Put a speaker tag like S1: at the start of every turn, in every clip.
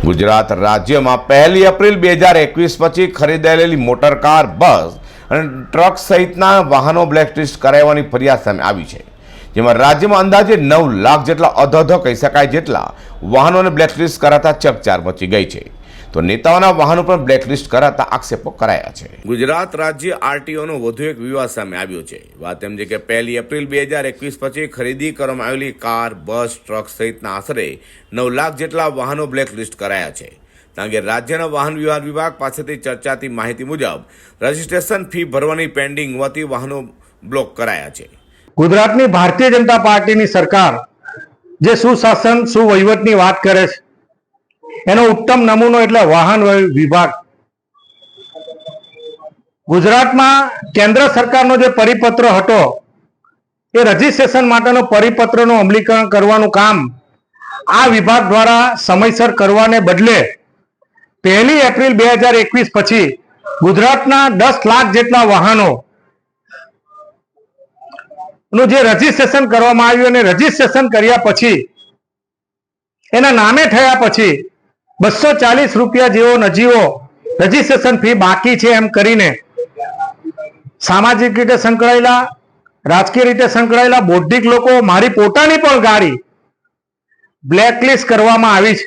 S1: ગુજરાત રાજ્યમાં 1 એપ્રિલ 2021 પછી ખરીદાયેલી motor car, બસ અને ટ્રક સહિતના વાહનો બ્લેકલિસ્ટ કરાવવાની ફરિયાદ સામે આવી છે, જેમાં રાજ્યમાં અંદાજે 9 લાખ જેટલા અધધો કહી શકાય જેટલા વાહનોને બ્લેકલિસ્ટ કરાતા ચકચાર મચી ગઈ છે. તો નેતાઓના વાહનો પણ બ્લેકલિસ્ટ કરાતા આક્ષેપો કરાયા છે. ગુજરાત રાજ્ય આરટીઓનો વધુ એક વિવાદ સામે આવ્યો છે. વાત એમ છે કે 1 એપ્રિલ 2021 પછી ખરીદી કરવામાં આવેલી કાર, બસ, ટ્રક સહિતના આશરે 9 લાખ જેટલા વાહનો બ્લેકલિસ્ટ કરાયા છે. કારણ કે રાજ્યના વાહન વ્યવહાર વિભાગ પાસેથી ચર્ચાતી માહિતી મુજબ રજીસ્ટ્રેશન ફી ભરવાની પેન્ડિંગ હોવાથી વાહનો બ્લોક કરાયા છે.
S2: ગુજરાતની ભારતીય જનતા પાર્ટીની સરકાર જે સુશાસન સુવહીવટની વાત કરે છે, એનો ઉત્તમ નમૂનો એટલે વાહન વિભાગ. ગુજરાતમાં કેન્દ્ર સરકારનો જે પરિપત્ર હતો એ રજીસ્ટ્રેશન માટેનો પરિપત્રનું અમલીકરણ કરવાનું કામ આ વિભાગ દ્વારા સમયસર કરવાને બદલે 1 એપ્રિલ 2021 પછી ગુજરાતના 10 લાખ જેટલા વાહનો નું જે રજીસ્ટ્રેશન કરવામાં આવ્યું અને રજીસ્ટ્રેશન કર્યા પછી એના નામે થયા પછી 240 રૂપિયા જેવો નજીવો રજીસ્ટ્રેશન ફી બાકી છે એમ કરીને સામાજિક રીતે સંકળાયેલા, રાજકીય રીતે સંકળાયેલા બૌદ્ધિક લોકો, મારી પોતાની પણ ગાડી બ્લેકલિસ્ટ કરવામાં આવી છે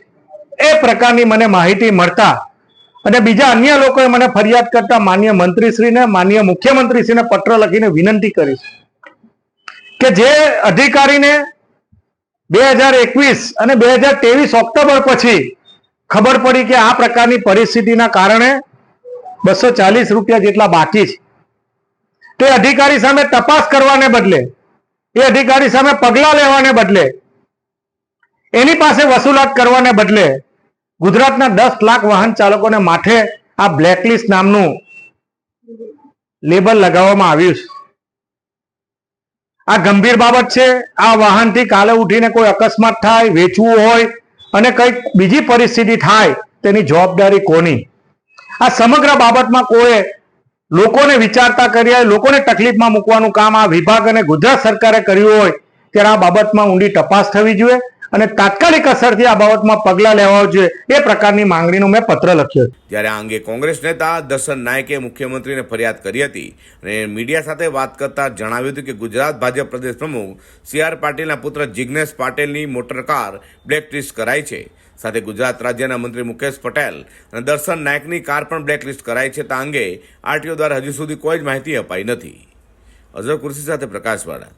S2: એ પ્રકારની મને માહિતી મળતા અને બીજા અન્ય લોકોએ મને ફરિયાદ કરતા માનનીય મંત્રીશ્રીને, માનનીય મુખ્યમંત્રીશ્રીને પત્ર લખીને વિનંતી કરી કે જે અધિકારીને 2021 અને 2023 ઓક્ટોબર પછી ખબર પડી કે આ પ્રકારની પરિસ્થિતિના કારણે 240 રૂપિયા જેટલા બાકી છે, તે અધિકારી સામે તપાસ કરવાને બદલે, એ અધિકારી સામે પગલાં લેવાને બદલે, એની પાસે વસૂલાત કરવાને બદલે ગુજરાતના 10 લાખ વાહન ચાલકોને માથે આ બ્લેકલિસ્ટ નામનું લેબલ લગાવવામાં આવ્યું છે. આ ગંભીર બાબત છે. આ વાહનથી કાલે ઉઠીને કોઈ અકસ્માત થાય, વેચવું હોય અને કંઈક બીજી પરિસ્થિતિ થાય તેની જવાબદારી કોની? આ સમગ્ર બાબતમાં કોઈ લોકોને વિચારતા કર્યા, લોકોને તકલીફમાં મૂકવાનું કામ આ વિભાગ અને ગુજરાત સરકારે કર્યું હોય ત્યારે આ બાબતમાં ઊંડી તપાસ થવી જોઈએ અને તાત્કાલિક અસરથી આ બાબતમાં પગલાં લેવા જોઈએ એ પ્રકારની માંગણીનો મેં પત્ર લખ્યો.
S1: જ્યારે આ અંગે કોંગ્રેસ નેતા દર્શન નાયકે મુખ્યમંત્રીને ફરિયાદ કરી હતી અને મીડિયા સાથે વાત કરતા જણાવ્યું હતું કે ગુજરાત ભાજપ પ્રદેશ પ્રમુખ CR પાટીલના પુત્ર જિગ્નેશ પાટીલની મોટર કાર બ્લેકલિસ્ટ કરાઈ છે. સાથે ગુજરાત રાજ્યના મંત્રી મુકેશ પટેલ અને દર્શન નાયકની કાર પણ બ્લેકલિસ્ટ કરાઈ છે. આ અંગે આરટીઓ દ્વારા હજુ સુધી કોઈ જ માહિતી અપાઈ નથી. અઝર કુર્સી સાથે પ્રકાશવાળા.